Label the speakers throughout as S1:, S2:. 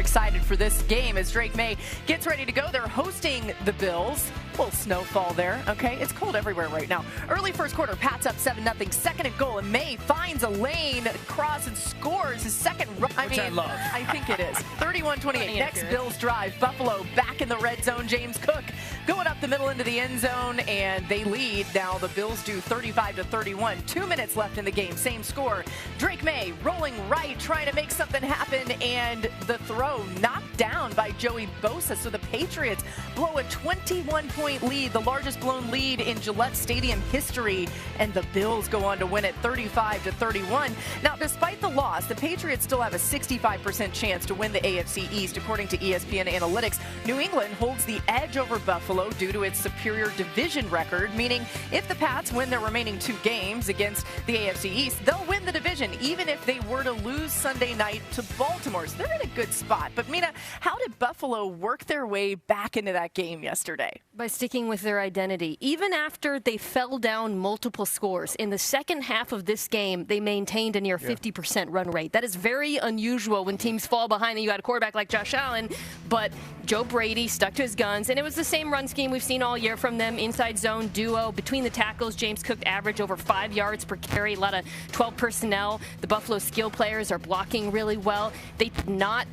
S1: excited for this game as Drake May gets ready to go. They're hosting the Bills. A little snowfall there, okay? It's cold everywhere right now. Early first quarter, Pats up 7-0, second and goal, and May finds a lane across and scores his second run. I think it is. 31-28. Next Bills drive. Buffalo back in the red zone. James Cook going up the middle into the end zone, and they lead. Now the Bills do 35-31. 2 minutes left in the game. Same score. Drake May rolling right, trying to make something happen, and the throw knocked down by Joey Bosa. So the Patriots blow a 21-point lead, the largest blown lead in Gillette Stadium history, and the Bills go on to win it 35-31. Now, despite the loss, the Patriots still have a 65% chance to win the AFC East, according to ESPN Analytics. New England holds the edge over Buffalo due to its superior division record, meaning if the Pats win their remaining 2 games against the AFC East, they'll win the division, even if they were to lose Sunday night to Baltimore. So they're in a good spot. But Mina, how did Buffalo work their way back into that game yesterday?
S2: By sticking with their identity. Even after they fell down multiple scores, in the second half of this game, they maintained a near 50% run rate. That is very unusual when teams fall behind and you got a quarterback like Josh Allen, but Joe Brady stuck to his guns, and it was the same run scheme we've seen all year from them. Inside zone duo between the tackles. James Cook averaged over 5 yards per carry, a lot of 12 personnel. The Buffalo skill players are blocking really well. They did not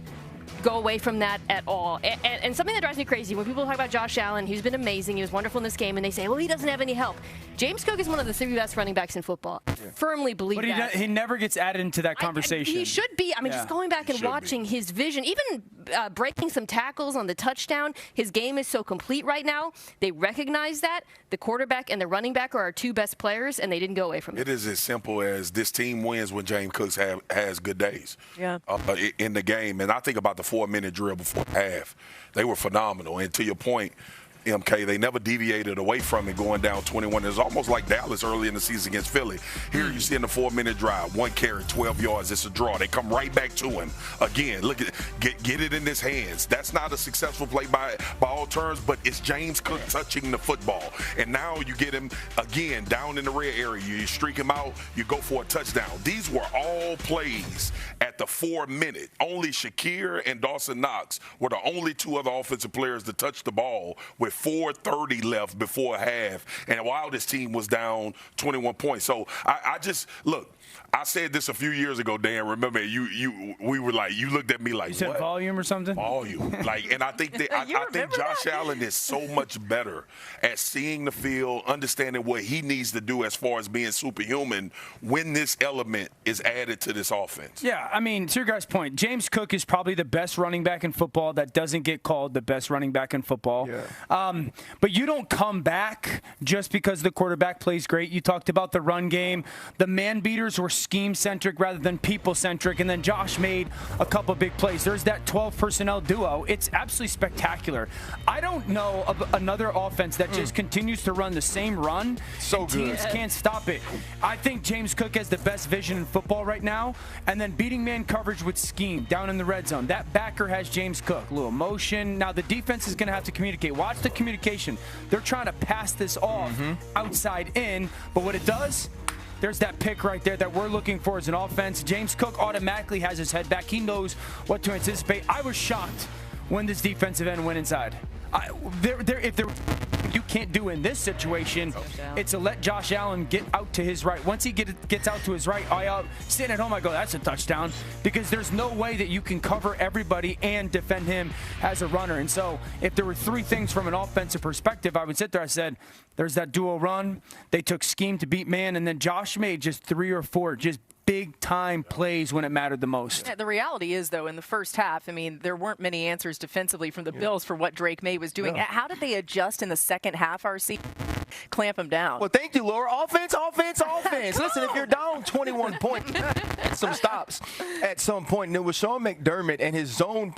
S2: go away from that at all. And something that drives me crazy, when people talk about Josh Allen, he's been amazing, he was wonderful in this game, and they say, well, he doesn't have any help. James Cook is one of the 3 best running backs in football. I firmly believe that.
S3: But he never gets added into that conversation.
S2: He should be. I mean, just going back and watching his vision, even breaking some tackles on the touchdown, his game is so complete right now. They recognize that. The quarterback and the running back are our 2 best players, and they didn't go away from it.
S4: It is as simple as this team wins when James Cook has good days in the game. And I think about the 4-minute drill before half. They were phenomenal. And to your point, MK, they never deviated away from it going down 21. It's almost like Dallas early in the season against Philly. Here you see in the 4-minute drive, 1 carry, 12 yards. It's a draw. They come right back to him. Again, look at get it in his hands. That's not a successful play by all terms, but it's James Cook touching the football. And now you get him, again, down in the red area. You streak him out, you go for a touchdown. These were all plays at the 4-minute. Only Shakir and Dawson Knox were the only 2 other offensive players to touch the ball with 4:30 left before half, and while this team was down 21 points. So I just look. I said this a few years ago, Dan. Remember, we were like, you looked at me like,
S3: you said
S4: what?
S3: Volume or something?
S4: Volume. And I think that I think Josh Allen is so much better at seeing the field, understanding what he needs to do as far as being superhuman when this element is added to this offense.
S3: Yeah, I mean, to your guys' point, James Cook is probably the best running back in football that doesn't get called the best running back in football. Yeah. But you don't come back just because the quarterback plays great. You talked about the run game. The man beaters were scheme-centric rather than people-centric, and then Josh made a couple big plays. There's that 12 personnel duo. It's absolutely spectacular. I don't know of another offense that just continues to run the same run. So teams can't stop it. I think James Cook has the best vision in football right now, and then beating man coverage with scheme down in the red zone. That backer has James Cook. A little motion. Now the defense is going to have to communicate. Watch the communication. They're trying to pass this off outside in, but what it does, there's that pick right there that we're looking for as an offense. James Cook automatically has his head back. He knows what to anticipate. I was shocked when this defensive end went inside. If you can't do in this situation, it's to let Josh Allen get out to his right. Once he gets out to his right, sitting at home, I go, that's a touchdown, because there's no way that you can cover everybody and defend him as a runner. And so if there were 3 things from an offensive perspective, I would sit there, I said, there's that dual run. They took scheme to beat man, and then Josh made just 3 or 4 just big-time plays when it mattered the most.
S1: Yeah, the reality is, though, in the first half, I mean, there weren't many answers defensively from the Bills for what Drake May was doing. How did they adjust in the second half, RC? Clamp him down.
S5: Well, thank you, Laura. Offense. Listen, if you're down 21 points, some stops at some point. And it was Sean McDermott and his zone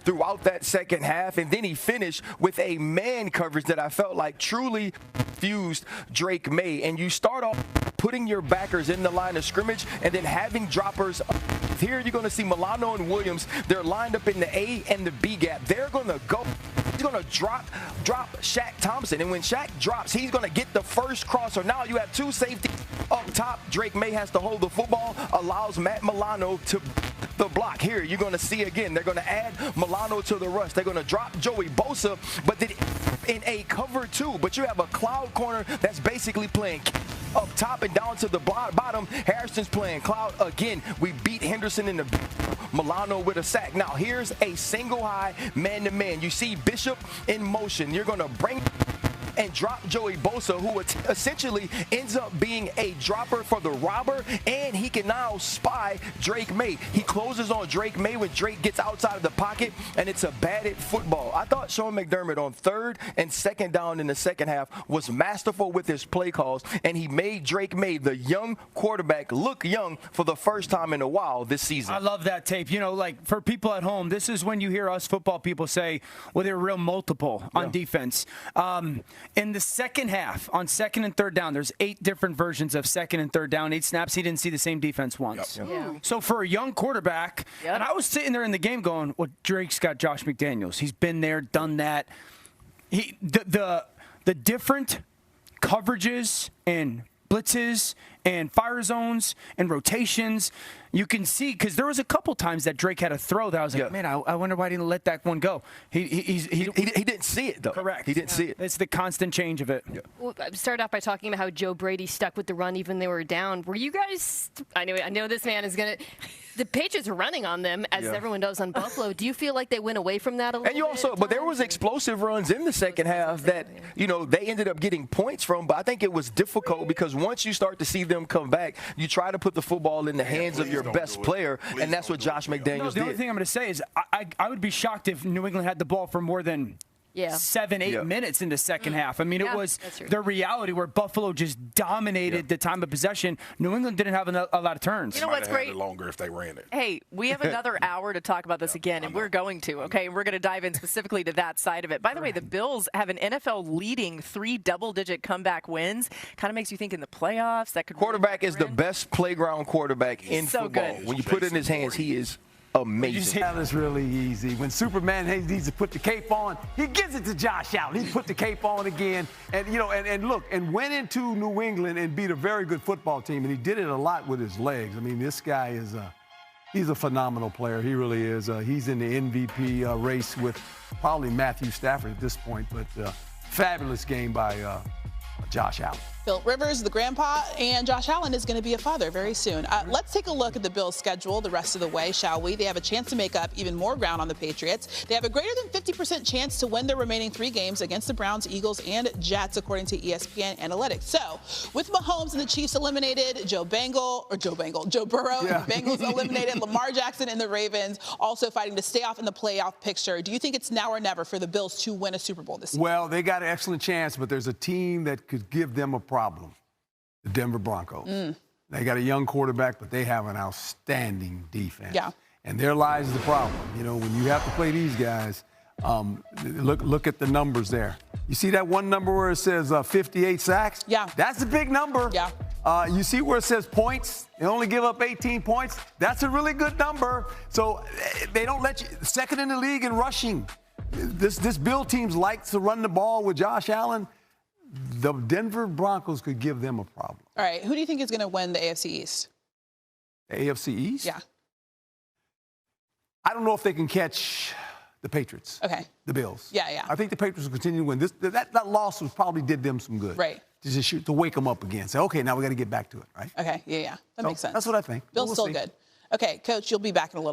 S5: throughout that second half, and then he finished with a man coverage that I felt like truly fused Drake May. And you start off putting your backers in the line of scrimmage and then having droppers. Here you're going to see Milano and Williams. They're lined up in the A and the B gap. They're going to go. He's going to drop Shaq Thompson. And when Shaq drops, he's going to get the first crosser. Now you have 2 safeties up top. Drake May has to hold the football, allows Matt Milano to the block. Here, you're going to see again, they're going to add Milano to the rush. They're going to drop Joey Bosa, but then in a cover 2. But you have a cloud corner that's basically playing up top and down to the bottom. Harrison's playing cloud. Again, we beat Henderson in the Milano with a sack. Now, here's a single high man-to-man. You see Bishop in motion. You're going to bring and drop Joey Bosa, who essentially ends up being a dropper for the robber, and he can now spy Drake May. He closes on Drake May when Drake gets outside of the pocket, and it's a batted football. I thought Sean McDermott on 3rd and 2nd down in the second half was masterful with his play calls, and he made Drake May, the young quarterback, look young for the first time in a while this season.
S3: I love that tape. You know, like for people at home, this is when you hear us football people say, well, they're real multiple on defense. In the second half, on 2nd and 3rd down, there's 8 different versions of 2nd and 3rd down, 8 snaps. He didn't see the same defense once.
S5: Yep.
S1: Yeah.
S3: So for a young quarterback, and I was sitting there in the game going, well, Drake's got Josh McDaniels. He's been there, done that. The different coverages and blitzes and fire zones and rotations, you can see, because there was a couple times that Drake had a throw that I was like, man, I wonder why he didn't let that one go. He
S5: didn't see it, though.
S3: Correct.
S5: He didn't see it.
S3: It's the constant change of it.
S5: Yeah.
S2: Well, I started off by talking about how Joe Brady stuck with the run even they were down. Were you guys – I know this man is going to – the Patriots are running on them, as everyone does on Buffalo. Do you feel like they went away from that a little bit?
S5: And you also – but there was explosive runs in the second half that, you know, they ended up getting points from. But I think it was difficult because once you start to see them come back, you try to put the football in the hands of your best player, and that's what Josh McDaniels did.
S3: The only thing I'm going to say is I would be shocked if New England had the ball for more than 7-8 minutes in the second half. I mean, it was the reality where Buffalo just dominated the time of possession. New England didn't have a lot of turns.
S1: You know what's great?
S4: Had it longer if they ran it.
S1: Hey, we have another hour to talk about this again, and we're going to, okay? And we're going to dive in specifically to that side of it. By the way, the Bills have an NFL-leading 3 double-digit comeback wins. Kind of makes you think in the playoffs that could.
S5: Quarterback is the best playground quarterback in football.
S1: Good.
S5: When you put it in his hands, he is amazing.
S6: It's really easy. When Superman needs to put the cape on, he gives it to Josh Allen. He put the cape on again, and you know, and look, and went into New England and beat a very good football team, and he did it a lot with his legs. I mean, this guy is he's a phenomenal player. He really is. He's in the MVP race with probably Matthew Stafford at this point, but fabulous game by Josh Allen.
S7: Phil Rivers, the grandpa, and Josh Allen is going to be a father very soon. Let's take a look at the Bills' schedule the rest of the way, shall we? They have a chance to make up even more ground on the Patriots. They have a greater than 50% chance to win their remaining 3 games against the Browns, Eagles, and Jets, according to ESPN Analytics. So, with Mahomes and the Chiefs eliminated, Joe Burrow and the Bengals eliminated, Lamar Jackson and the Ravens also fighting to stay off in the playoff picture. Do you think it's now or never for the Bills to win a Super Bowl this season?
S6: Well, they got an excellent chance, but there's a team that could give them a problem. The Denver Broncos. They got a young quarterback, but they have an outstanding defense.
S7: Yeah.
S6: And there lies the problem. You know, when you have to play these guys, look at the numbers there. You see that one number where it says 58 sacks?
S7: Yeah.
S6: That's a big number.
S7: Yeah.
S6: You see where it says points? They only give up 18 points. That's a really good number. So they don't let you – second in the league in rushing. This Bill teams like to run the ball with Josh Allen. The Denver Broncos could give them a problem.
S7: All right. Who do you think is going to win the AFC East?
S6: The AFC East?
S7: Yeah.
S6: I don't know if they can catch the Patriots.
S7: Okay.
S6: The Bills.
S7: Yeah.
S6: I think the Patriots will continue to win. That loss probably did them some good.
S7: Right.
S6: To wake them up again. Say, okay, now we got to get back to it, right?
S7: Okay. Yeah. That makes sense.
S6: That's what I think.
S7: Bill's still good. Okay, Coach, you'll be back in a little bit.